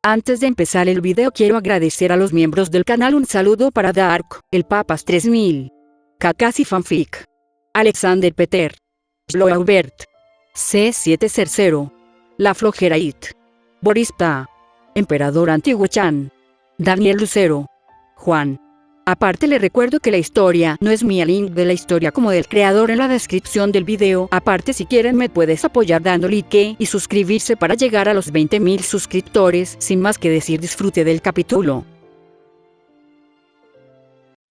Antes de empezar el video quiero agradecer a los miembros del canal. Un saludo para Dark, el Papas 3000, Kakashi Fanfic, Alexander Peter, Sloaubert, C700, La Flojera It, Boris Ta, Emperador Antiguo Chan, Daniel Lucero, Juan. Aparte le recuerdo que la historia no es mía, link de la historia como del creador en la descripción del video. Aparte si quieren me puedes apoyar dando like y suscribirse para llegar a los 20.000 suscriptores. Sin más que decir, disfrute del capítulo.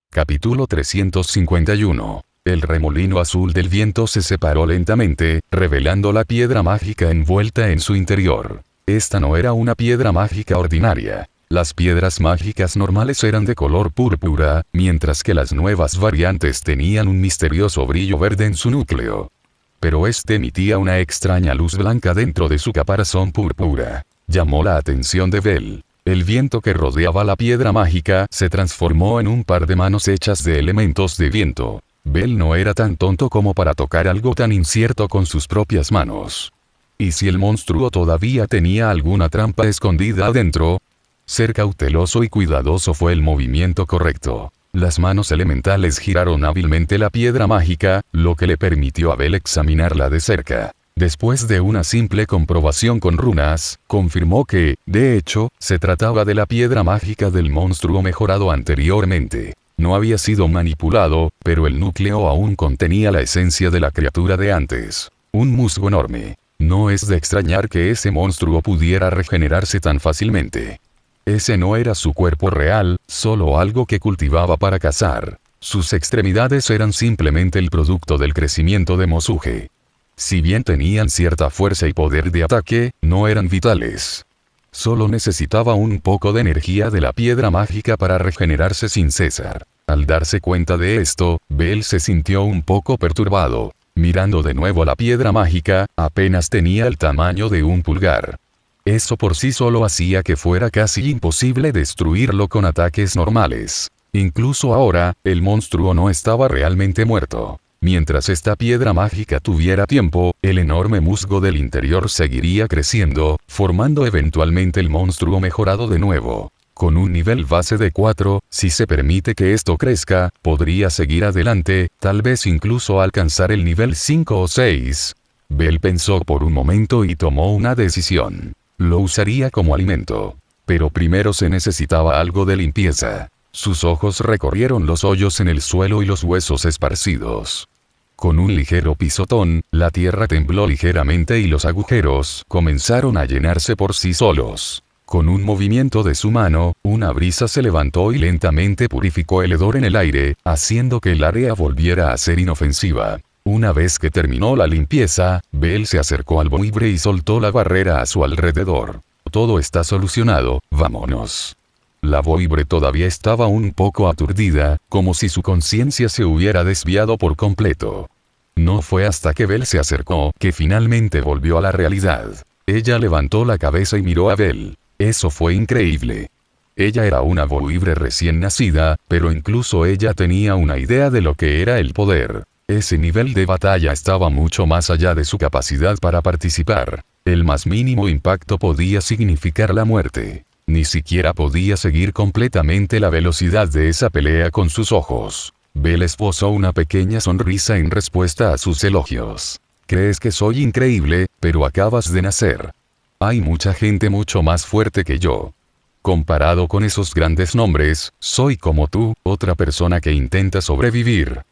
Capítulo 351. El remolino azul del viento se separó lentamente, revelando la piedra mágica envuelta en su interior. Esta no era una piedra mágica ordinaria. Las piedras mágicas normales eran de color púrpura, mientras que las nuevas variantes tenían un misterioso brillo verde en su núcleo. Pero este emitía una extraña luz blanca dentro de su caparazón púrpura. Llamó la atención de Bell. El viento que rodeaba la piedra mágica se transformó en un par de manos hechas de elementos de viento. Bell no era tan tonto como para tocar algo tan incierto con sus propias manos. ¿Y si el monstruo todavía tenía alguna trampa escondida adentro? Ser cauteloso y cuidadoso fue el movimiento correcto. Las manos elementales giraron hábilmente la piedra mágica, lo que le permitió a Bell examinarla de cerca. Después de una simple comprobación con runas, confirmó que, de hecho, se trataba de la piedra mágica del monstruo mejorado anteriormente. No había sido manipulado, pero el núcleo aún contenía la esencia de la criatura de antes. Un musgo enorme. No es de extrañar que ese monstruo pudiera regenerarse tan fácilmente. Ese no era su cuerpo real, solo algo que cultivaba para cazar. Sus extremidades eran simplemente el producto del crecimiento de Mosuge. Si bien tenían cierta fuerza y poder de ataque, no eran vitales. Solo necesitaba un poco de energía de la piedra mágica para regenerarse sin cesar. Al darse cuenta de esto, Bell se sintió un poco perturbado. Mirando de nuevo la piedra mágica, apenas tenía el tamaño de un pulgar. Eso por sí solo hacía que fuera casi imposible destruirlo con ataques normales. Incluso ahora, el monstruo no estaba realmente muerto. Mientras esta piedra mágica tuviera tiempo, el enorme musgo del interior seguiría creciendo, formando eventualmente el monstruo mejorado de nuevo. Con un nivel base de 4, si se permite que esto crezca, podría seguir adelante, tal vez incluso alcanzar el nivel 5 o 6. Bell pensó por un momento y tomó una decisión. Lo usaría como alimento. Pero primero se necesitaba algo de limpieza. Sus ojos recorrieron los hoyos en el suelo y los huesos esparcidos. Con un ligero pisotón, la tierra tembló ligeramente y los agujeros comenzaron a llenarse por sí solos. Con un movimiento de su mano, una brisa se levantó y lentamente purificó el hedor en el aire, haciendo que el área volviera a ser inofensiva. Una vez que terminó la limpieza, Bell se acercó al buitre y soltó la barrera a su alrededor. Todo está solucionado, vámonos. La buitre todavía estaba un poco aturdida, como si su conciencia se hubiera desviado por completo. No fue hasta que Bell se acercó que finalmente volvió a la realidad. Ella levantó la cabeza y miró a Bell. Eso fue increíble. Ella era una buitre recién nacida, pero incluso ella tenía una idea de lo que era el poder. Ese nivel de batalla estaba mucho más allá de su capacidad para participar. El más mínimo impacto podía significar la muerte. Ni siquiera podía seguir completamente la velocidad de esa pelea con sus ojos. Bell esbozó una pequeña sonrisa en respuesta a sus elogios. Crees que soy increíble, pero acabas de nacer. Hay mucha gente mucho más fuerte que yo. Comparado con esos grandes nombres, soy como tú, otra persona que intenta sobrevivir.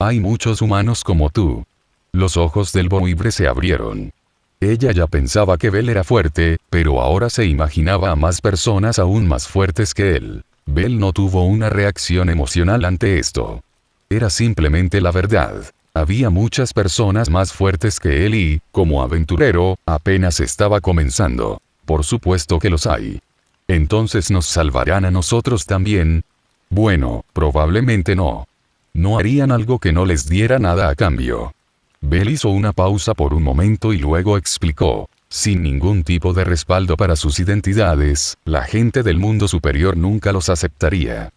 Hay muchos humanos como tú. Los ojos del buitre se abrieron. Ella ya pensaba que Bell era fuerte, pero ahora se imaginaba a más personas aún más fuertes que él. Bell no tuvo una reacción emocional ante esto. Era simplemente la verdad. Había muchas personas más fuertes que él y, como aventurero, apenas estaba comenzando. Por supuesto que los hay. ¿Entonces nos salvarán a nosotros también? Bueno, probablemente no. No harían algo que no les diera nada a cambio. Bell hizo una pausa por un momento y luego explicó. Sin ningún tipo de respaldo para sus identidades, la gente del mundo superior nunca los aceptaría.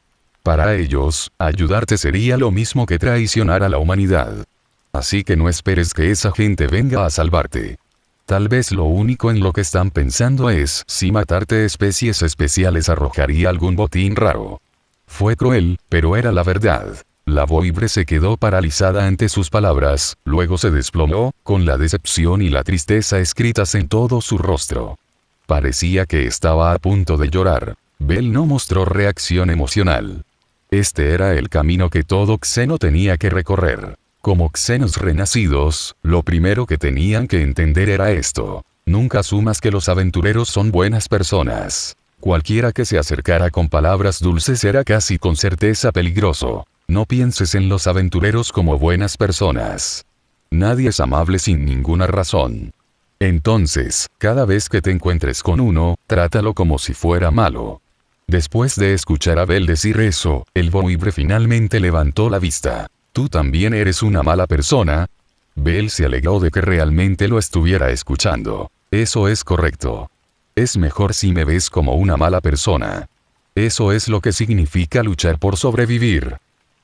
Para ellos, ayudarte sería lo mismo que traicionar a la humanidad. Así que no esperes que esa gente venga a salvarte. Tal vez lo único en lo que están pensando es si matarte especies especiales arrojaría algún botín raro. Fue cruel, pero era la verdad. La Voibre se quedó paralizada ante sus palabras, luego se desplomó, con la decepción y la tristeza escritas en todo su rostro. Parecía que estaba a punto de llorar. Bell no mostró reacción emocional. Este era el camino que todo Xeno tenía que recorrer. Como Xenos renacidos, lo primero que tenían que entender era esto. Nunca asumas que los aventureros son buenas personas. Cualquiera que se acercara con palabras dulces era casi con certeza peligroso. No pienses en los aventureros como buenas personas. Nadie es amable sin ninguna razón. Entonces, cada vez que te encuentres con uno, trátalo como si fuera malo. Después de escuchar a Bell decir eso, el Voibre finalmente levantó la vista. ¿Tú también eres una mala persona? Bell se alegró de que realmente lo estuviera escuchando. Eso es correcto. Es mejor si me ves como una mala persona. Eso es lo que significa luchar por sobrevivir.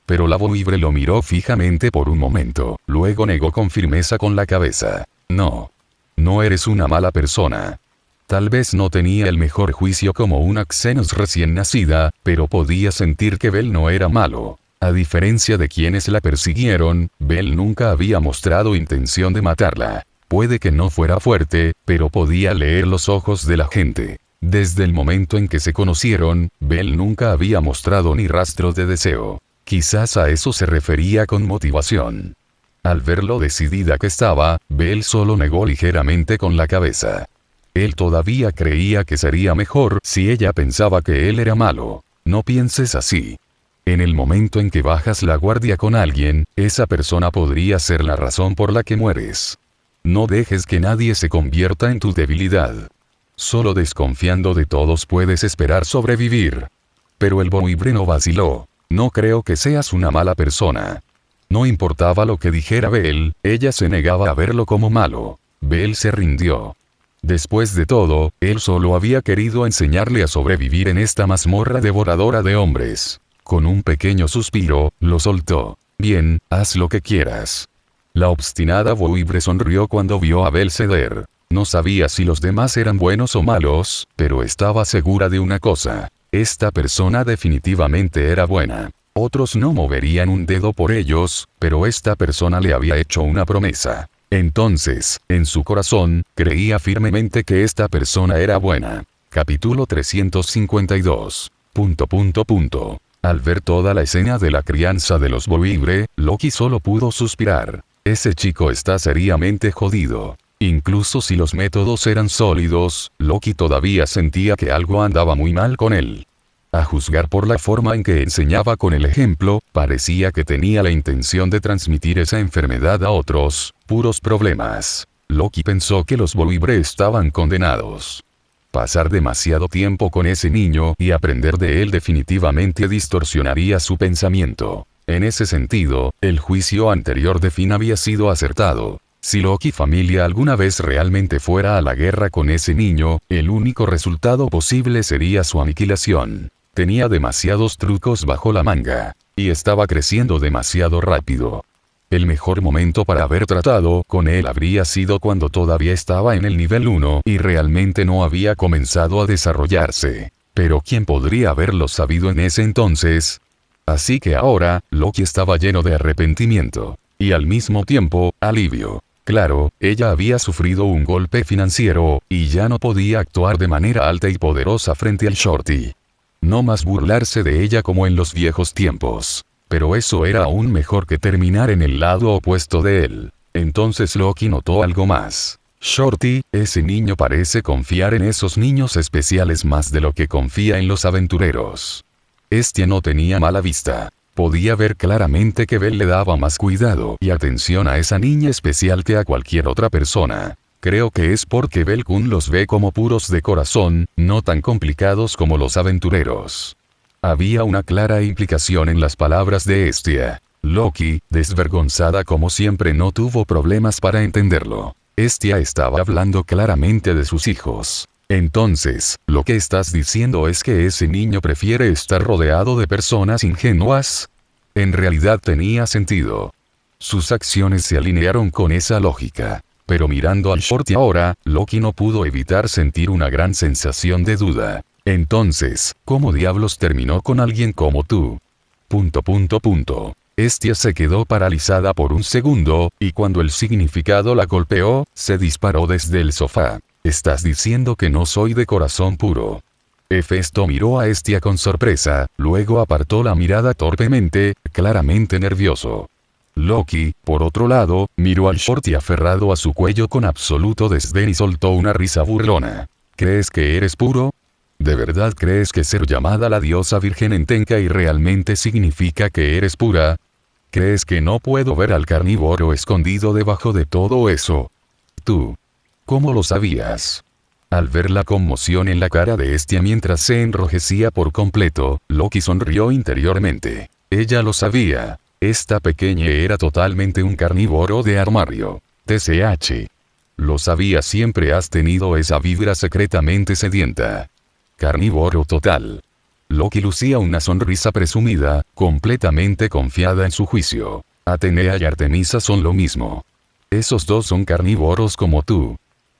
Pero la Voibre lo miró fijamente por un momento, luego negó con firmeza con la cabeza. No. No eres una mala persona. Tal vez no tenía el mejor juicio como una Xenos recién nacida, pero podía sentir que Bell no era malo. A diferencia de quienes la persiguieron, Bell nunca había mostrado intención de matarla. Puede que no fuera fuerte, pero podía leer los ojos de la gente. Desde el momento en que se conocieron, Bell nunca había mostrado ni rastro de deseo. Quizás a eso se refería con motivación. Al ver lo decidida que estaba, Bell solo negó ligeramente con la cabeza. Él todavía creía que sería mejor si ella pensaba que él era malo. No pienses así. En el momento en que bajas la guardia con alguien, esa persona podría ser la razón por la que mueres. No dejes que nadie se convierta en tu debilidad. Solo desconfiando de todos puedes esperar sobrevivir. Pero el Voibre no vaciló. No creo que seas una mala persona. No importaba lo que dijera Bell, ella se negaba a verlo como malo. Bell se rindió. Después de todo, él solo había querido enseñarle a sobrevivir en esta mazmorra devoradora de hombres. Con un pequeño suspiro, lo soltó. Bien, haz lo que quieras. La obstinada Voibre sonrió cuando vio a Bell ceder. No sabía si los demás eran buenos o malos, pero estaba segura de una cosa. Esta persona definitivamente era buena. Otros no moverían un dedo por ellos, pero esta persona le había hecho una promesa. Entonces, en su corazón, creía firmemente que esta persona era buena. Capítulo 352. Al ver toda la escena de la crianza de los Voibre, Loki solo pudo suspirar. Ese chico está seriamente jodido. Incluso si los métodos eran sólidos, Loki todavía sentía que algo andaba muy mal con él. A juzgar por la forma en que enseñaba con el ejemplo, parecía que tenía la intención de transmitir esa enfermedad a otros. Puros problemas. Loki pensó que los Voibre estaban condenados. Pasar demasiado tiempo con ese niño y aprender de él definitivamente distorsionaría su pensamiento. En ese sentido, el juicio anterior de Finn había sido acertado. Si Loki familia alguna vez realmente fuera a la guerra con ese niño, el único resultado posible sería su aniquilación. Tenía demasiados trucos bajo la manga. Y estaba creciendo demasiado rápido. El mejor momento para haber tratado con él habría sido cuando todavía estaba en el nivel 1 y realmente no había comenzado a desarrollarse. Pero ¿quién podría haberlo sabido en ese entonces? Así que ahora, Loki estaba lleno de arrepentimiento. Y al mismo tiempo, alivio. Claro, ella había sufrido un golpe financiero, y ya no podía actuar de manera alta y poderosa frente al Shorty. No más burlarse de ella como en los viejos tiempos. Pero eso era aún mejor que terminar en el lado opuesto de él. Entonces Loki notó algo más. Shorty, ese niño parece confiar en esos niños especiales más de lo que confía en los aventureros. Este no tenía mala vista. Podía ver claramente que Bell le daba más cuidado y atención a esa niña especial que a cualquier otra persona. Creo que es porque Bell-kun los ve como puros de corazón, no tan complicados como los aventureros. Había una clara implicación en las palabras de Hestia. Loki, desvergonzada como siempre, no tuvo problemas para entenderlo. Hestia estaba hablando claramente de sus hijos. Entonces, lo que estás diciendo es que ese niño prefiere estar rodeado de personas ingenuas. En realidad tenía sentido. Sus acciones se alinearon con esa lógica. pero mirando al Shorty ahora, Loki no pudo evitar sentir una gran sensación de duda. Entonces, ¿cómo diablos terminó con alguien como tú? Estia se quedó paralizada por un segundo, y cuando el significado la golpeó, se disparó desde el sofá. ¿Estás diciendo que no soy de corazón puro? Hefesto miró a Estia con sorpresa, luego apartó la mirada torpemente, claramente nervioso. Loki, por otro lado, miró al Shorty aferrado a su cuello con absoluto desdén y soltó una risa burlona. ¿Crees que eres puro? ¿De verdad crees que ser llamada la diosa virgen en Tenkai realmente significa que eres pura? ¿Crees que no puedo ver al carnívoro escondido debajo de todo eso? Tú. ¿Cómo lo sabías? Al ver la conmoción en la cara de Estia mientras se enrojecía por completo, Loki sonrió interiormente. Ella lo sabía. Esta pequeña era totalmente un carnívoro de armario. TCH. Lo sabía, siempre has tenido esa vibra secretamente sedienta. Carnívoro total. Loki lucía una sonrisa presumida, completamente confiada en su juicio. Atenea y Artemisa son lo mismo. Esos dos son carnívoros como tú.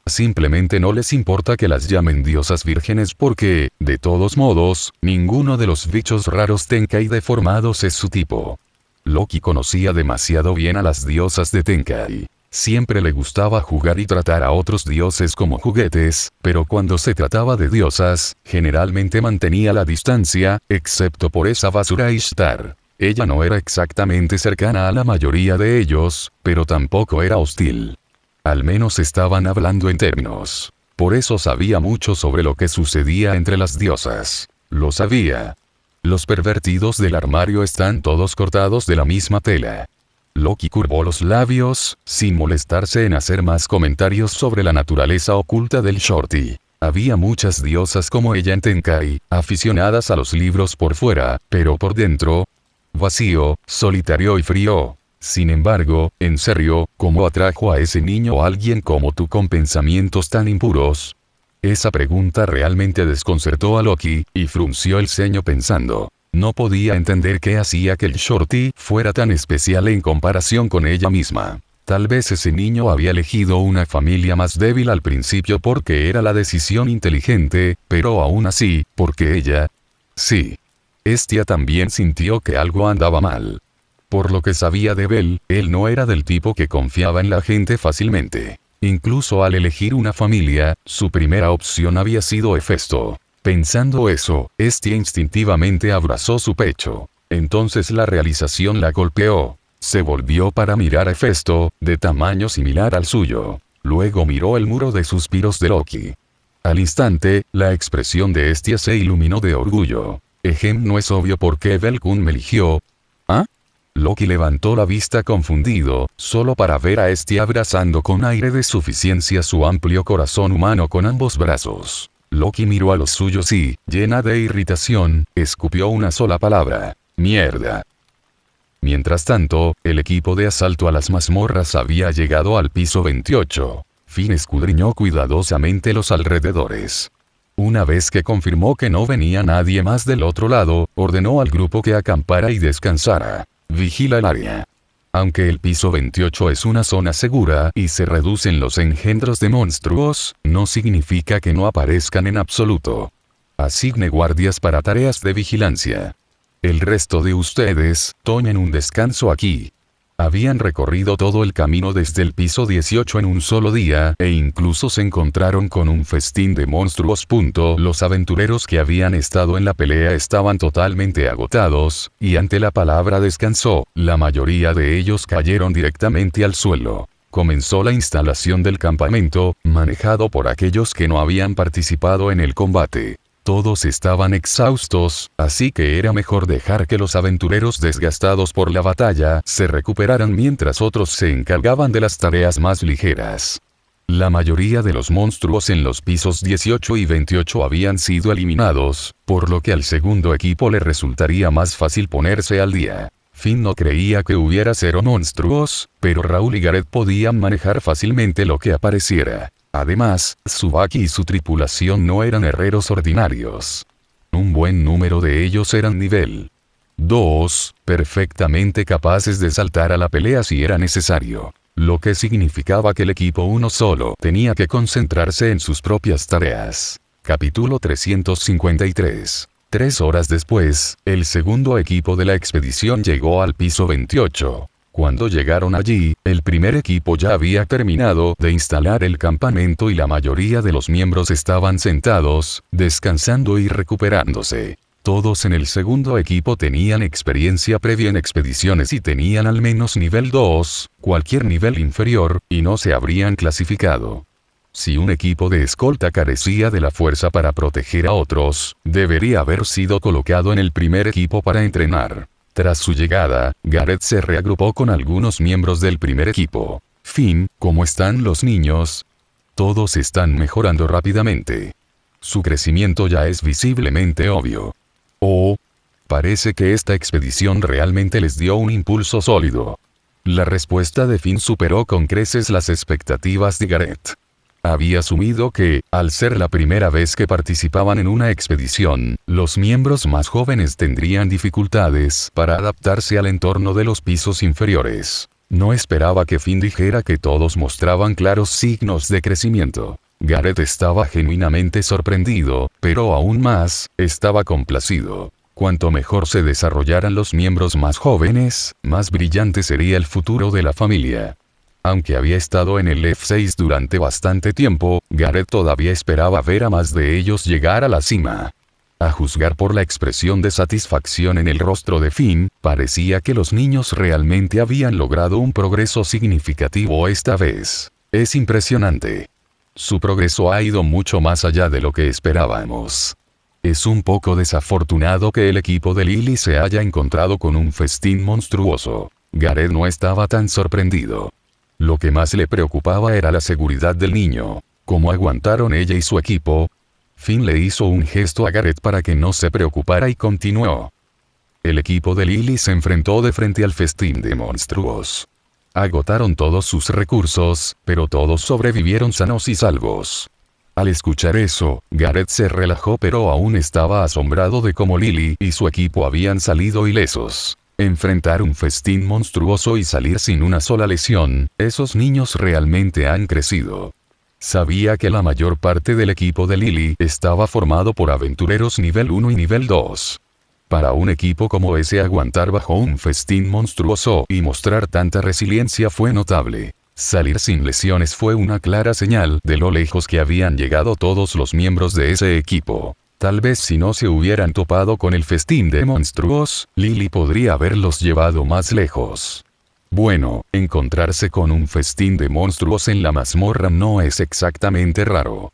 Simplemente no les importa que las llamen diosas vírgenes porque, de todos modos, ninguno de los bichos raros Tenkai deformados es su tipo. Loki conocía demasiado bien a las diosas de Tenkai. Siempre le gustaba jugar y tratar a otros dioses como juguetes, pero cuando se trataba de diosas, generalmente mantenía la distancia, excepto por esa basura Ishtar. Ella no era exactamente cercana a la mayoría de ellos, pero tampoco era hostil. Al menos estaban hablando en términos. Por eso sabía mucho sobre lo que sucedía entre las diosas. Lo sabía. Los pervertidos del armario están todos cortados de la misma tela. Loki curvó los labios, sin molestarse en hacer más comentarios sobre la naturaleza oculta del Shorty. Había muchas diosas como ella en Tenkai, aficionadas a los libros por fuera, pero por dentro, vacío, solitario y frío. Sin embargo, en serio, ¿cómo atrajo a ese niño a alguien como tú con pensamientos tan impuros? Esa pregunta realmente desconcertó a Loki, y frunció el ceño pensando. No podía entender qué hacía que el Shorty fuera tan especial en comparación con ella misma. Tal vez ese niño había elegido una familia más débil al principio porque era la decisión inteligente, pero aún así, porque ella... Sí. Estia también sintió que algo andaba mal. Por lo que sabía de Bell, él no era del tipo que confiaba en la gente fácilmente. Incluso al elegir una familia, su primera opción había sido Hefesto. Pensando eso, Estia instintivamente abrazó su pecho. Entonces la realización la golpeó. Se volvió para mirar a Hefesto, de tamaño similar al suyo. Luego miró el muro de suspiros de Loki. Al instante, la expresión de Estia se iluminó de orgullo. ¿No es obvio por qué Bell-kun me eligió? ¿Ah? Loki levantó la vista confundido, solo para ver a Estia abrazando con aire de suficiencia su amplio corazón humano con ambos brazos. Loki miró a los suyos y, llena de irritación, escupió una sola palabra. ¡Mierda! Mientras tanto, el equipo de asalto a las mazmorras había llegado al piso 28. Finn escudriñó cuidadosamente los alrededores. Una vez que confirmó que no venía nadie más del otro lado, ordenó al grupo que acampara y descansara. Vigila el área. Aunque el piso 28 es una zona segura y se reducen los engendros de monstruos, no significa que no aparezcan en absoluto. Asigne guardias para tareas de vigilancia. El resto de ustedes, tomen un descanso aquí. Habían recorrido todo el camino desde el piso 18 en un solo día, e incluso se encontraron con un festín de monstruos. Los aventureros que habían estado en la pelea estaban totalmente agotados, y ante la palabra descansó, la mayoría de ellos cayeron directamente al suelo. Comenzó la instalación del campamento, manejado por aquellos que no habían participado en el combate. Todos estaban exhaustos, así que era mejor dejar que los aventureros desgastados por la batalla se recuperaran mientras otros se encargaban de las tareas más ligeras. La mayoría de los monstruos en los pisos 18 y 28 habían sido eliminados, por lo que al segundo equipo le resultaría más fácil ponerse al día. Finn no creía que hubiera 0 monstruos, pero Raúl y Gareth podían manejar fácilmente lo que apareciera. Además, Tsubaki y su tripulación no eran herreros ordinarios. Un buen número de ellos eran nivel 2, perfectamente capaces de saltar a la pelea si era necesario. lo que significaba que el equipo 1 solo tenía que concentrarse en sus propias tareas. Capítulo 353. 3 horas después, el segundo equipo de la expedición llegó al piso 28. Cuando llegaron allí, el primer equipo ya había terminado de instalar el campamento y la mayoría de los miembros estaban sentados, descansando y recuperándose. Todos en el segundo equipo tenían experiencia previa en expediciones y tenían al menos nivel 2, cualquier nivel inferior, y no se habrían clasificado. Si un equipo de escolta carecía de la fuerza para proteger a otros, debería haber sido colocado en el primer equipo para entrenar. Tras su llegada, Gareth se reagrupó con algunos miembros del primer equipo. Finn, ¿cómo están los niños? Todos están mejorando rápidamente. Su crecimiento ya es visiblemente obvio. Oh, parece que esta expedición realmente les dio un impulso sólido. La respuesta de Finn superó con creces las expectativas de Gareth. Había asumido que, al ser la primera vez que participaban en una expedición, los miembros más jóvenes tendrían dificultades para adaptarse al entorno de los pisos inferiores. No esperaba que Finn dijera que todos mostraban claros signos de crecimiento. Gareth estaba genuinamente sorprendido, pero aún más, estaba complacido. Cuanto mejor se desarrollaran los miembros más jóvenes, más brillante sería el futuro de la familia. Aunque había estado en el F6 durante bastante tiempo, Gareth todavía esperaba ver a más de ellos llegar a la cima. A juzgar por la expresión de satisfacción en el rostro de Finn, parecía que los niños realmente habían logrado un progreso significativo esta vez. Es impresionante. Su progreso ha ido mucho más allá de lo que esperábamos. Es un poco desafortunado que el equipo de Lily se haya encontrado con un festín monstruoso. Gareth no estaba tan sorprendido. Lo que más le preocupaba era la seguridad del niño. ¿Cómo aguantaron ella y su equipo? Finn le hizo un gesto a Gareth para que no se preocupara y continuó. El equipo de Lily se enfrentó de frente al festín de monstruos. Agotaron todos sus recursos, pero todos sobrevivieron sanos y salvos. Al escuchar eso, Gareth se relajó, pero aún estaba asombrado de cómo Lily y su equipo habían salido ilesos. Enfrentar un festín monstruoso y salir sin una sola lesión, esos niños realmente han crecido. Sabía que la mayor parte del equipo de Lily estaba formado por aventureros nivel 1 y nivel 2. Para un equipo como ese, aguantar bajo un festín monstruoso y mostrar tanta resiliencia fue notable. Salir sin lesiones fue una clara señal de lo lejos que habían llegado todos los miembros de ese equipo. Tal vez si no se hubieran topado con el festín de monstruos, Lily podría haberlos llevado más lejos. Bueno, encontrarse con un festín de monstruos en la mazmorra no es exactamente raro.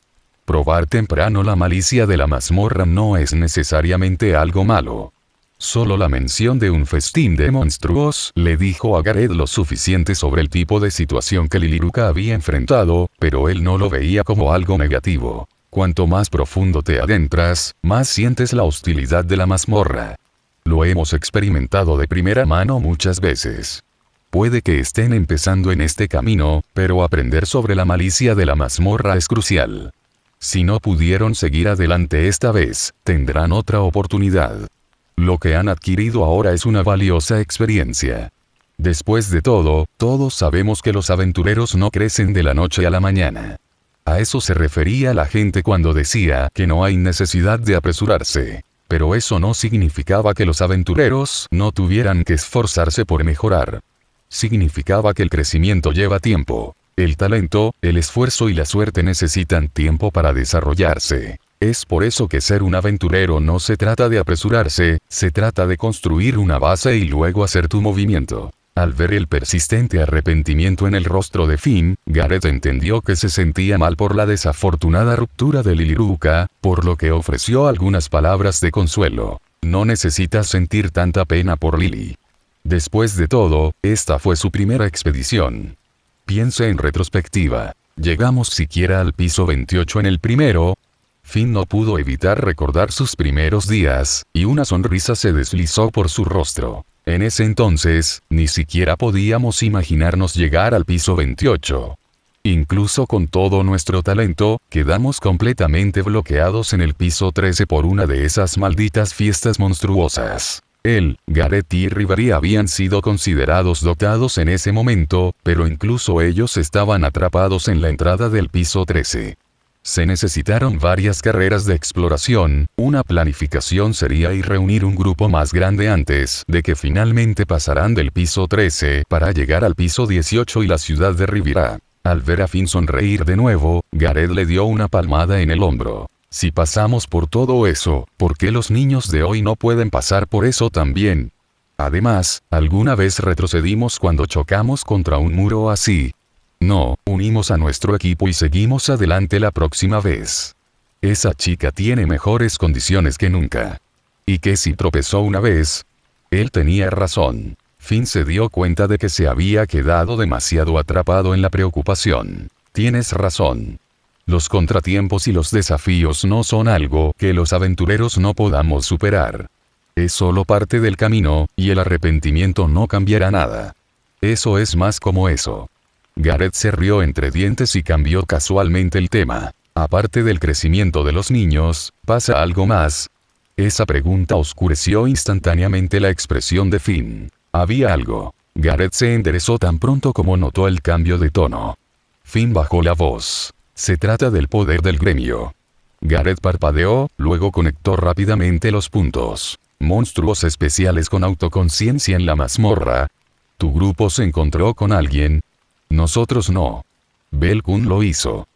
Probar temprano la malicia de la mazmorra no es necesariamente algo malo. Solo la mención de un festín de monstruos le dijo a Gareth lo suficiente sobre el tipo de situación que Lilyruka había enfrentado, pero él no lo veía como algo negativo. Cuanto más profundo te adentras, más sientes la hostilidad de la mazmorra. Lo hemos experimentado de primera mano muchas veces. Puede que estén empezando en este camino, pero aprender sobre la malicia de la mazmorra es crucial. Si no pudieron seguir adelante esta vez, tendrán otra oportunidad. Lo que han adquirido ahora es una valiosa experiencia. Después de todo, todos sabemos que los aventureros no crecen de la noche a la mañana. A eso se refería la gente cuando decía que no hay necesidad de apresurarse. Pero eso no significaba que los aventureros no tuvieran que esforzarse por mejorar. Significaba que el crecimiento lleva tiempo. El talento, el esfuerzo y la suerte necesitan tiempo para desarrollarse. Es por eso que ser un aventurero no se trata de apresurarse, se trata de construir una base y luego hacer tu movimiento. Al ver el persistente arrepentimiento en el rostro de Finn, Gareth entendió que se sentía mal por la desafortunada ruptura de Lilyruka, por lo que ofreció algunas palabras de consuelo. No necesitas sentir tanta pena por Lily. Después de todo, esta fue su primera expedición. Piense en retrospectiva. ¿Llegamos siquiera al piso 28 en el primero? Finn no pudo evitar recordar sus primeros días, y una sonrisa se deslizó por su rostro. En ese entonces, ni siquiera podíamos imaginarnos llegar al piso 28. Incluso con todo nuestro talento, quedamos completamente bloqueados en el piso 13 por una de esas malditas fiestas monstruosas. Él, Gareth y Ribery habían sido considerados dotados en ese momento, pero incluso ellos estaban atrapados en la entrada del piso 13. Se necesitaron varias carreras de exploración, una planificación sería y reunir un grupo más grande antes de que finalmente pasaran del piso 13 para llegar al piso 18 y la ciudad de Riviera. Al ver a Finn sonreír de nuevo, Gareth le dio una palmada en el hombro. Si pasamos por todo eso, ¿por qué los niños de hoy no pueden pasar por eso también? Además, ¿alguna vez retrocedimos cuando chocamos contra un muro así? No, unimos a nuestro equipo y seguimos adelante la próxima vez. Esa chica tiene mejores condiciones que nunca. ¿Y qué si tropezó una vez? Él tenía razón. Finn se dio cuenta de que se había quedado demasiado atrapado en la preocupación. Tienes razón. Los contratiempos y los desafíos no son algo que los aventureros no podamos superar. Es solo parte del camino, y el arrepentimiento no cambiará nada. Eso es más como eso. Gareth se rió entre dientes y cambió casualmente el tema. Aparte del crecimiento de los niños, ¿pasa algo más? Esa pregunta oscureció instantáneamente la expresión de Finn. Había algo. Gareth se enderezó tan pronto como notó el cambio de tono. Finn bajó la voz. Se trata del poder del gremio. Gareth parpadeó, luego conectó rápidamente los puntos. Monstruos especiales con autoconciencia en la mazmorra. ¿Tu grupo se encontró con alguien? Nosotros no. Belkun lo hizo.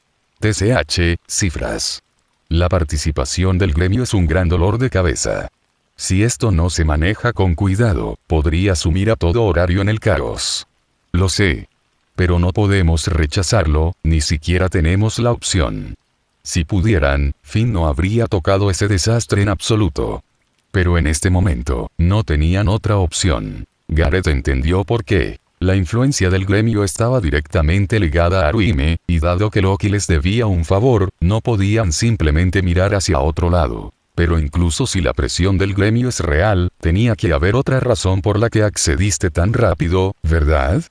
TCH, cifras. La participación del gremio es un gran dolor de cabeza. Si esto no se maneja con cuidado, podría sumir a todo horario en el caos. Lo sé. Pero no podemos rechazarlo, ni siquiera tenemos la opción. Si pudieran, Finn no habría tocado ese desastre en absoluto. Pero en este momento, no tenían otra opción. Gareth entendió por qué. La influencia del gremio estaba directamente ligada a Aruime, y dado que Loki les debía un favor, no podían simplemente mirar hacia otro lado. Pero incluso si la presión del gremio es real, tenía que haber otra razón por la que accediste tan rápido, ¿verdad?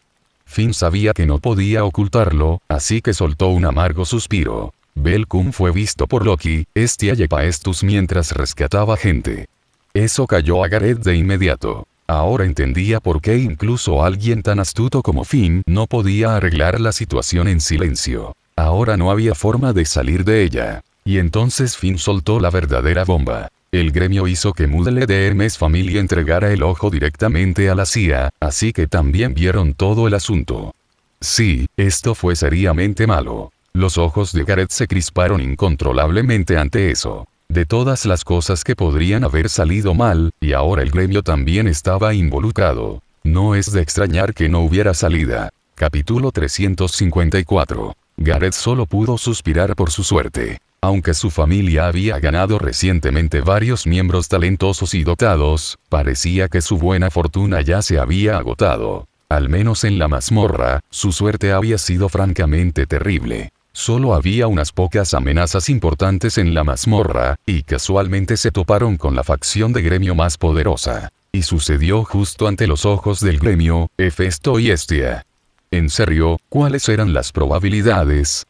Finn sabía que no podía ocultarlo, así que soltó un amargo suspiro. Belkun fue visto por Loki, Estia y Paestus mientras rescataba gente. Eso cayó a Gareth de inmediato. Ahora entendía por qué incluso alguien tan astuto como Finn no podía arreglar la situación en silencio. Ahora no había forma de salir de ella. Y entonces Finn soltó la verdadera bomba. El gremio hizo que Mudle de Hermes Family entregara el ojo directamente a la CIA, así que también vieron todo el asunto. Sí, esto fue seriamente malo. Los ojos de Gareth se crisparon incontrolablemente ante eso. De todas las cosas que podrían haber salido mal, y ahora el gremio también estaba involucrado. No es de extrañar que no hubiera salida. Capítulo 354. Gareth solo pudo suspirar por su suerte. Aunque su familia había ganado recientemente varios miembros talentosos y dotados, parecía que su buena fortuna ya se había agotado. Al menos en la mazmorra, su suerte había sido francamente terrible. Solo había unas pocas amenazas importantes en la mazmorra, y casualmente se toparon con la facción de gremio más poderosa. Y sucedió justo ante los ojos del gremio, Hefesto y Estia. En serio, ¿cuáles eran las probabilidades?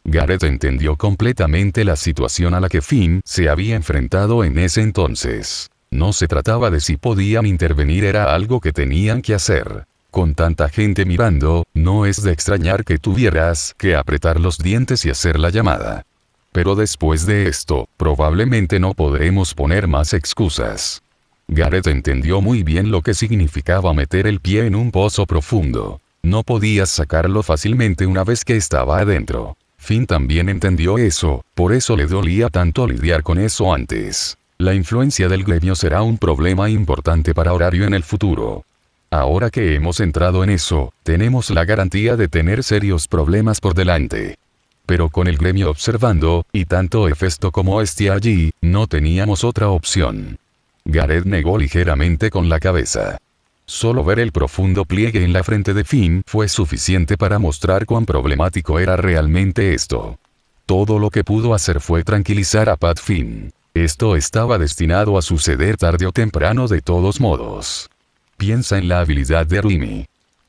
Gareth entendió completamente la situación a la que Finn se había enfrentado en ese entonces. No se trataba de si podían intervenir, era algo que tenían que hacer. Con tanta gente mirando, no es de extrañar que tuvieras que apretar los dientes y hacer la llamada. Pero después de esto, probablemente no podremos poner más excusas. Gareth entendió muy bien lo que significaba meter el pie en un pozo profundo. No podías sacarlo fácilmente una vez que estaba adentro. Finn también entendió eso, por eso le dolía tanto lidiar con eso antes. La influencia del gremio será un problema importante para Horario en el futuro. Ahora que hemos entrado en eso, tenemos la garantía de tener serios problemas por delante. Pero con el gremio observando, y tanto Hefesto como Estia allí, no teníamos otra opción. Gareth negó ligeramente con la cabeza. Solo ver el profundo pliegue en la frente de Finn fue suficiente para mostrar cuán problemático era realmente esto. Todo lo que pudo hacer fue tranquilizar a Pat Finn. Esto estaba destinado a suceder tarde o temprano de todos modos. Piensa en la habilidad de Aruime.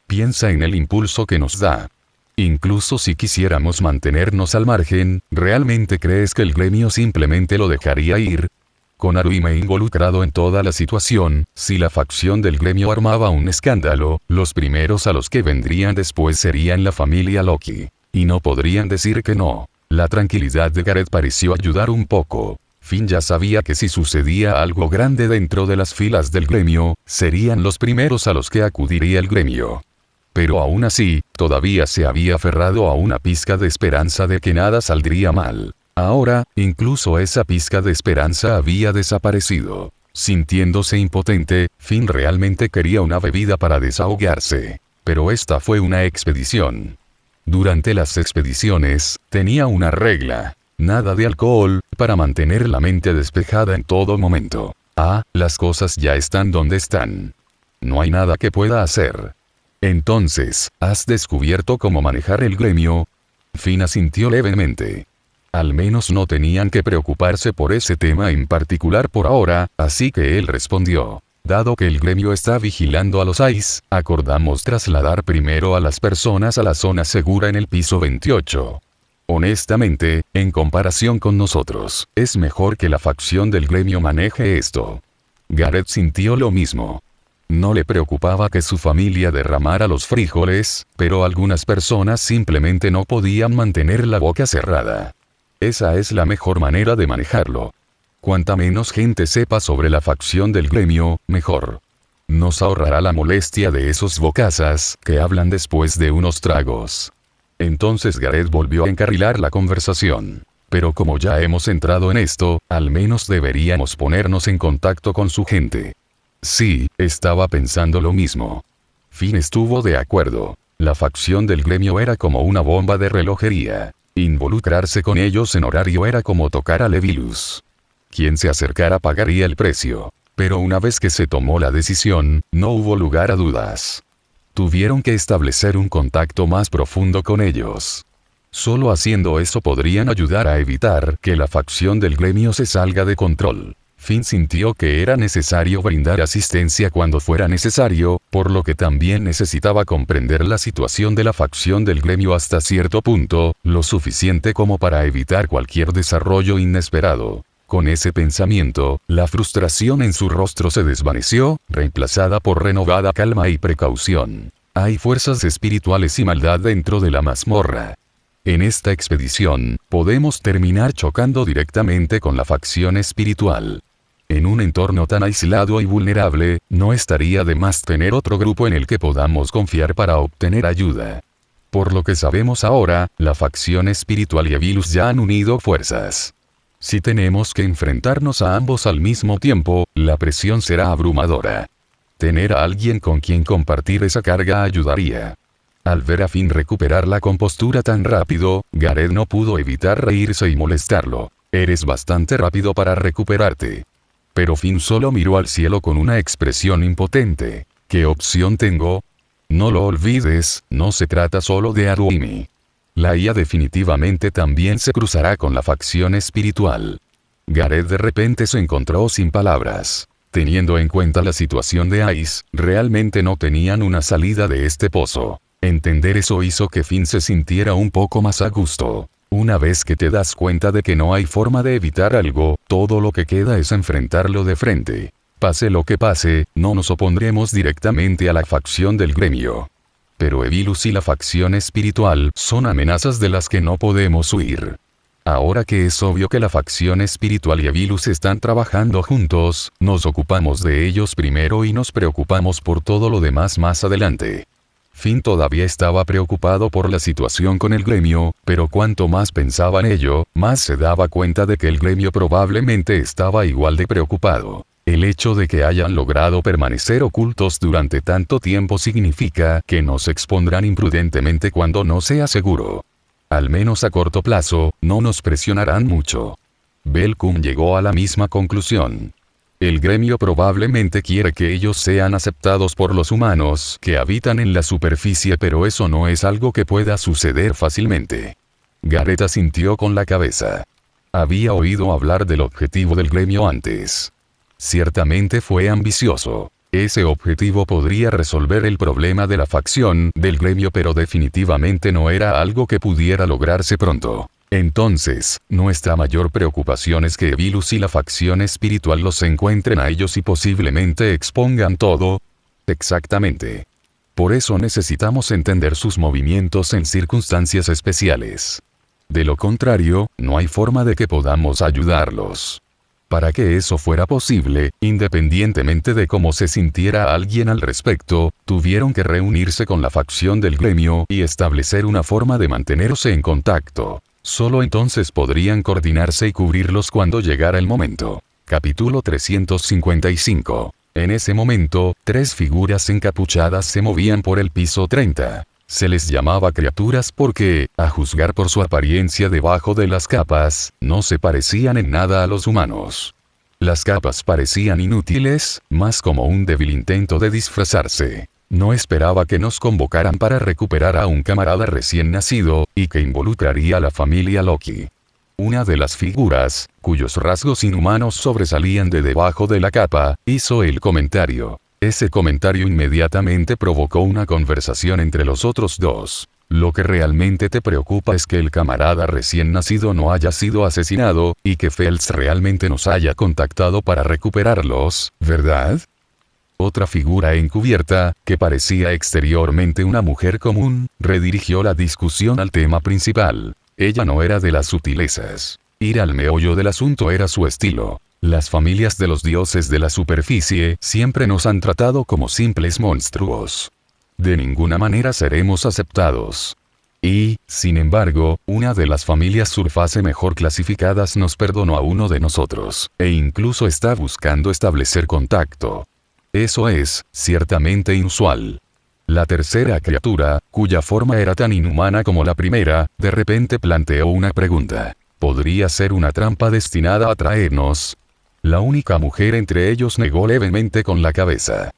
Piensa en el impulso que nos da. Incluso si quisiéramos mantenernos al margen, ¿realmente crees que el gremio simplemente lo dejaría ir? Con Haruhime involucrado en toda la situación, si la facción del gremio armaba un escándalo, los primeros a los que vendrían después serían la familia Loki. Y no podrían decir que no. La tranquilidad de Gareth pareció ayudar un poco. Finn ya sabía que si sucedía algo grande dentro de las filas del gremio, serían los primeros a los que acudiría el gremio. Pero aún así, todavía se había aferrado a una pizca de esperanza de que nada saldría mal. Ahora, incluso esa pizca de esperanza había desaparecido. Sintiéndose impotente, Finn realmente quería una bebida para desahogarse. Pero esta fue una expedición. Durante las expediciones, tenía una regla. Nada de alcohol, para mantener la mente despejada en todo momento. Las cosas ya están donde están. No hay nada que pueda hacer. Entonces, ¿has descubierto cómo manejar el gremio? Finn asintió levemente. Al menos no tenían que preocuparse por ese tema en particular por ahora, así que él respondió. Dado que el gremio está vigilando a los Ice, acordamos trasladar primero a las personas a la zona segura en el piso 28. Honestamente, en comparación con nosotros, es mejor que la facción del gremio maneje esto. Gareth sintió lo mismo. No le preocupaba que su familia derramara los frijoles, pero algunas personas simplemente no podían mantener la boca cerrada. Esa es la mejor manera de manejarlo. Cuanta menos gente sepa sobre la facción del gremio, mejor. Nos ahorrará la molestia de esos bocazas que hablan después de unos tragos. Entonces Gareth volvió a encarrilar la conversación. Pero como ya hemos entrado en esto, al menos deberíamos ponernos en contacto con su gente. Sí, estaba pensando lo mismo. Finn estuvo de acuerdo. La facción del gremio era como una bomba de relojería. Involucrarse con ellos en horario era como tocar a Levilus. Quien se acercara pagaría el precio. Pero una vez que se tomó la decisión, no hubo lugar a dudas. Tuvieron que establecer un contacto más profundo con ellos. Solo haciendo eso podrían ayudar a evitar que la facción del gremio se salga de control. Finn sintió que era necesario brindar asistencia cuando fuera necesario, por lo que también necesitaba comprender la situación de la facción del gremio hasta cierto punto, lo suficiente como para evitar cualquier desarrollo inesperado. Con ese pensamiento, la frustración en su rostro se desvaneció, reemplazada por renovada calma y precaución. Hay fuerzas espirituales y maldad dentro de la mazmorra. En esta expedición, podemos terminar chocando directamente con la facción espiritual. En un entorno tan aislado y vulnerable, no estaría de más tener otro grupo en el que podamos confiar para obtener ayuda. Por lo que sabemos ahora, la facción espiritual y Avilus ya han unido fuerzas. Si tenemos que enfrentarnos a ambos al mismo tiempo, la presión será abrumadora. Tener a alguien con quien compartir esa carga ayudaría. Al ver a Finn recuperar la compostura tan rápido, Gareth no pudo evitar reírse y molestarlo. Eres bastante rápido para recuperarte. Pero Finn solo miró al cielo con una expresión impotente. ¿Qué opción tengo? No lo olvides, no se trata solo de Haruhime. La IA definitivamente también se cruzará con la facción espiritual. Gareth de repente se encontró sin palabras. Teniendo en cuenta la situación de Ice, realmente no tenían una salida de este pozo. Entender eso hizo que Finn se sintiera un poco más a gusto. Una vez que te das cuenta de que no hay forma de evitar algo, todo lo que queda es enfrentarlo de frente. Pase lo que pase, no nos opondremos directamente a la facción del gremio. Pero Avilus y la facción espiritual son amenazas de las que no podemos huir. Ahora que es obvio que la facción espiritual y Avilus están trabajando juntos, nos ocupamos de ellos primero y nos preocupamos por todo lo demás más adelante. Finn todavía estaba preocupado por la situación con el gremio, pero cuanto más pensaba en ello, más se daba cuenta de que el gremio probablemente estaba igual de preocupado. El hecho de que hayan logrado permanecer ocultos durante tanto tiempo significa que no se expondrán imprudentemente cuando no sea seguro. Al menos a corto plazo, no nos presionarán mucho. Belkum llegó a la misma conclusión. El gremio probablemente quiere que ellos sean aceptados por los humanos que habitan en la superficie, pero eso no es algo que pueda suceder fácilmente. Gareth asintió con la cabeza. Había oído hablar del objetivo del gremio antes. Ciertamente fue ambicioso. Ese objetivo podría resolver el problema de la facción del gremio, pero definitivamente no era algo que pudiera lograrse pronto. Entonces, nuestra mayor preocupación es que Evilus y la facción espiritual los encuentren a ellos y posiblemente expongan todo. Exactamente. Por eso necesitamos entender sus movimientos en circunstancias especiales. De lo contrario, no hay forma de que podamos ayudarlos. Para que eso fuera posible, independientemente de cómo se sintiera alguien al respecto, tuvieron que reunirse con la facción del gremio y establecer una forma de mantenerse en contacto. Solo entonces podrían coordinarse y cubrirlos cuando llegara el momento. Capítulo 355. En ese momento, 3 figuras encapuchadas se movían por el piso 30. Se les llamaba criaturas porque, a juzgar por su apariencia debajo de las capas, no se parecían en nada a los humanos. Las capas parecían inútiles, más como un débil intento de disfrazarse. No esperaba que nos convocaran para recuperar a un camarada recién nacido, y que involucraría a la familia Loki. Una de las figuras, cuyos rasgos inhumanos sobresalían de debajo de la capa, hizo el comentario. Ese comentario inmediatamente provocó una conversación entre los otros dos. Lo que realmente te preocupa es que el camarada recién nacido no haya sido asesinado, y que Feltz realmente nos haya contactado para recuperarlos, ¿verdad? Otra figura encubierta, que parecía exteriormente una mujer común, redirigió la discusión al tema principal. Ella no era de las sutilezas. Ir al meollo del asunto era su estilo. Las familias de los dioses de la superficie siempre nos han tratado como simples monstruos. De ninguna manera seremos aceptados. Y, sin embargo, una de las familias surface mejor clasificadas nos perdonó a uno de nosotros, e incluso está buscando establecer contacto. Eso es, ciertamente inusual. La tercera criatura, cuya forma era tan inhumana como la primera, de repente planteó una pregunta. ¿Podría ser una trampa destinada a atraernos? La única mujer entre ellos negó levemente con la cabeza.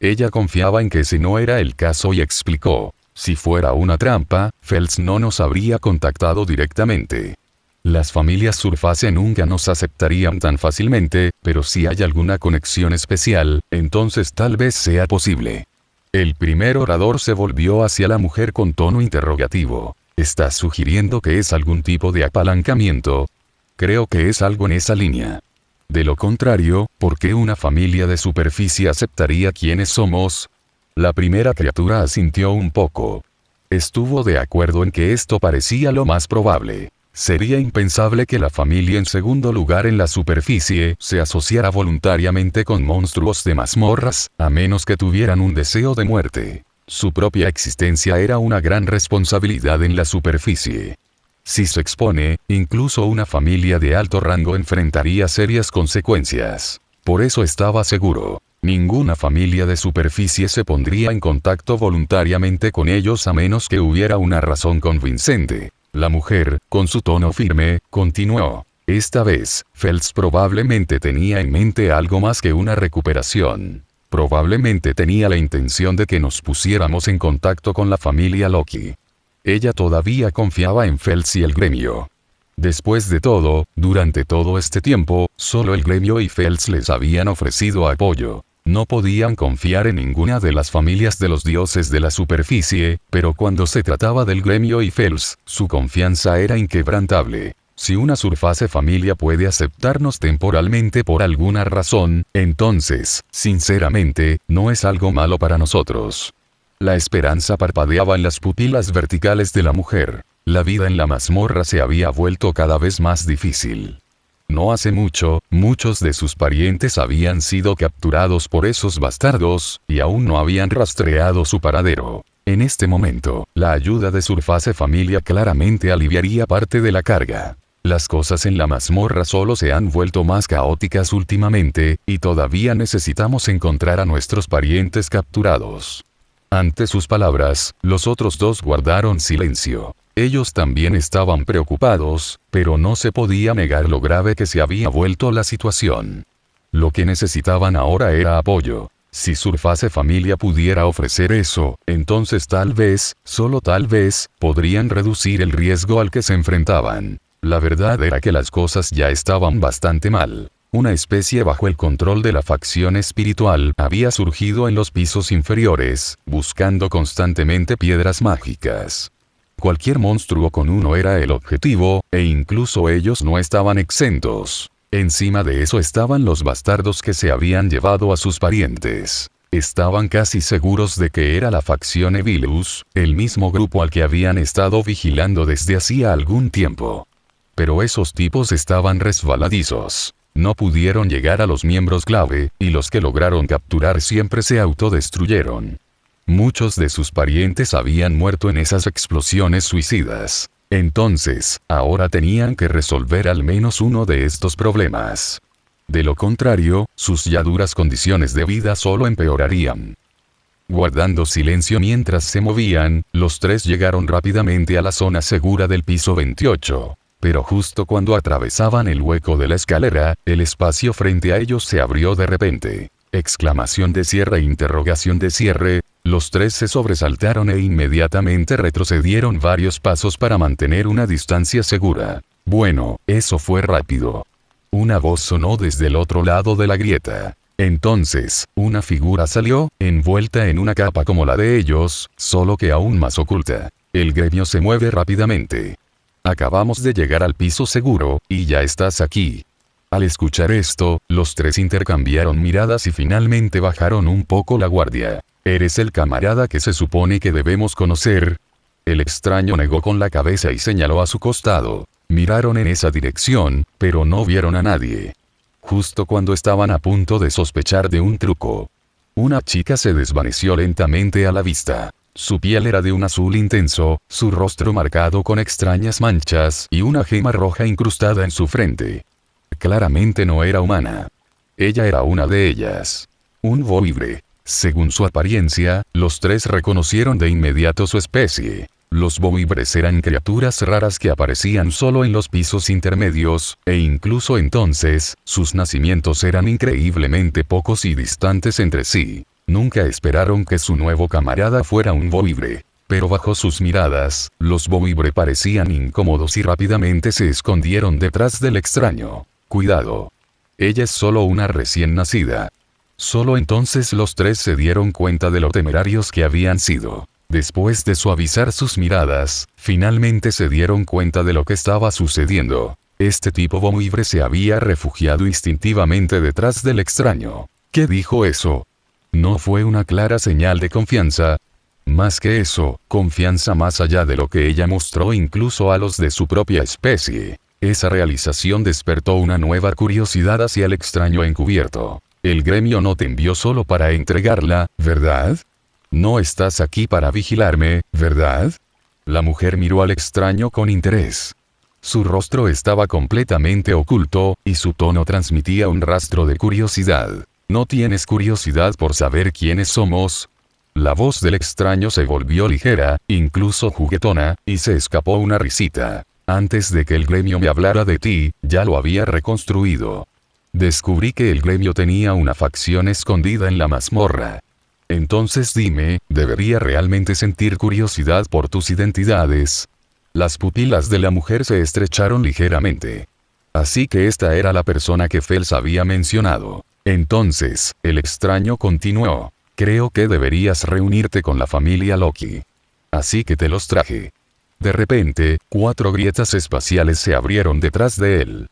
Ella confiaba en que ese no era el caso y explicó. Si fuera una trampa, Feltz no nos habría contactado directamente. Las familias surface nunca nos aceptarían tan fácilmente, pero si hay alguna conexión especial, entonces tal vez sea posible. El primer orador se volvió hacia la mujer con tono interrogativo. ¿Estás sugiriendo que es algún tipo de apalancamiento? Creo que es algo en esa línea. De lo contrario, ¿por qué una familia de superficie aceptaría quiénes somos? La primera criatura asintió un poco. Estuvo de acuerdo en que esto parecía lo más probable. Sería impensable que la familia en segundo lugar en la superficie se asociara voluntariamente con monstruos de mazmorras, a menos que tuvieran un deseo de muerte. Su propia existencia era una gran responsabilidad en la superficie. Si se expone, incluso una familia de alto rango enfrentaría serias consecuencias. Por eso estaba seguro. Ninguna familia de superficie se pondría en contacto voluntariamente con ellos a menos que hubiera una razón convincente. La mujer, con su tono firme, continuó. Esta vez, Feltz probablemente tenía en mente algo más que una recuperación. Probablemente tenía la intención de que nos pusiéramos en contacto con la familia Loki. Ella todavía confiaba en Feltz y el gremio. Después de todo, durante todo este tiempo, solo el gremio y Feltz les habían ofrecido apoyo. No podían confiar en ninguna de las familias de los dioses de la superficie, pero cuando se trataba del gremio y Feltz, su confianza era inquebrantable. Si una surface familia puede aceptarnos temporalmente por alguna razón, entonces, sinceramente, no es algo malo para nosotros. La esperanza parpadeaba en las pupilas verticales de la mujer. La vida en la mazmorra se había vuelto cada vez más difícil. No hace mucho, muchos de sus parientes habían sido capturados por esos bastardos, y aún no habían rastreado su paradero. En este momento, la ayuda de Surface Familia claramente aliviaría parte de la carga. Las cosas en la mazmorra solo se han vuelto más caóticas últimamente, y todavía necesitamos encontrar a nuestros parientes capturados. Ante sus palabras, los otros dos guardaron silencio. Ellos también estaban preocupados, pero no se podía negar lo grave que se había vuelto la situación. Lo que necesitaban ahora era apoyo. Si Surface Familia pudiera ofrecer eso, entonces tal vez, solo tal vez, podrían reducir el riesgo al que se enfrentaban. La verdad era que las cosas ya estaban bastante mal. Una especie bajo el control de la facción espiritual había surgido en los pisos inferiores, buscando constantemente piedras mágicas. Cualquier monstruo con uno era el objetivo, e incluso ellos no estaban exentos. Encima de eso estaban los bastardos que se habían llevado a sus parientes. Estaban casi seguros de que era la facción Evilus, el mismo grupo al que habían estado vigilando desde hacía algún tiempo. Pero esos tipos estaban resbaladizos. No pudieron llegar a los miembros clave, y los que lograron capturar siempre se autodestruyeron. Muchos de sus parientes habían muerto en esas explosiones suicidas. Entonces, ahora tenían que resolver al menos uno de estos problemas. De lo contrario, sus ya duras condiciones de vida solo empeorarían. Guardando silencio mientras se movían, los tres llegaron rápidamente a la zona segura del piso 28. Pero justo cuando atravesaban el hueco de la escalera, el espacio frente a ellos se abrió de repente. Exclamación de cierre, interrogación de cierre. Los tres se sobresaltaron e inmediatamente retrocedieron varios pasos para mantener una distancia segura. Bueno, eso fue rápido. Una voz sonó desde el otro lado de la grieta. Entonces, una figura salió, envuelta en una capa como la de ellos, solo que aún más oculta. El gremio se mueve rápidamente. Acabamos de llegar al piso seguro, y ya estás aquí. Al escuchar esto, los tres intercambiaron miradas y finalmente bajaron un poco la guardia. ¿Eres el camarada que se supone que debemos conocer? El extraño negó con la cabeza y señaló a su costado. Miraron en esa dirección, pero no vieron a nadie. Justo cuando estaban a punto de sospechar de un truco, una chica se desvaneció lentamente a la vista. Su piel era de un azul intenso, su rostro marcado con extrañas manchas y una gema roja incrustada en su frente. Claramente no era humana. Ella era una de ellas. Un voibre. Según su apariencia, los tres reconocieron de inmediato su especie. Los voibres eran criaturas raras que aparecían solo en los pisos intermedios, e incluso entonces, sus nacimientos eran increíblemente pocos y distantes entre sí. Nunca esperaron que su nuevo camarada fuera un voibre. Pero bajo sus miradas, los voibre parecían incómodos y rápidamente se escondieron detrás del extraño. Cuidado. Ella es solo una recién nacida. Solo entonces los tres se dieron cuenta de lo temerarios que habían sido. Después de suavizar sus miradas, finalmente se dieron cuenta de lo que estaba sucediendo. Este tipo voibre se había refugiado instintivamente detrás del extraño. ¿Qué dijo eso? ¿No fue una clara señal de confianza? Más que eso, confianza más allá de lo que ella mostró incluso a los de su propia especie. Esa realización despertó una nueva curiosidad hacia el extraño encubierto. El gremio no te envió solo para entregarla, ¿verdad? No estás aquí para vigilarme, ¿verdad? La mujer miró al extraño con interés. Su rostro estaba completamente oculto, y su tono transmitía un rastro de curiosidad. ¿No tienes curiosidad por saber quiénes somos? La voz del extraño se volvió ligera, incluso juguetona, y se escapó una risita. Antes de que el gremio me hablara de ti, ya lo había reconstruido. Descubrí que el gremio tenía una facción escondida en la mazmorra. Entonces dime, ¿debería realmente sentir curiosidad por tus identidades? Las pupilas de la mujer se estrecharon ligeramente. Así que esta era la persona que Fels había mencionado. Entonces, el extraño continuó. Creo que deberías reunirte con la familia Loki. Así que te los traje. De repente, 4 grietas espaciales se abrieron detrás de él.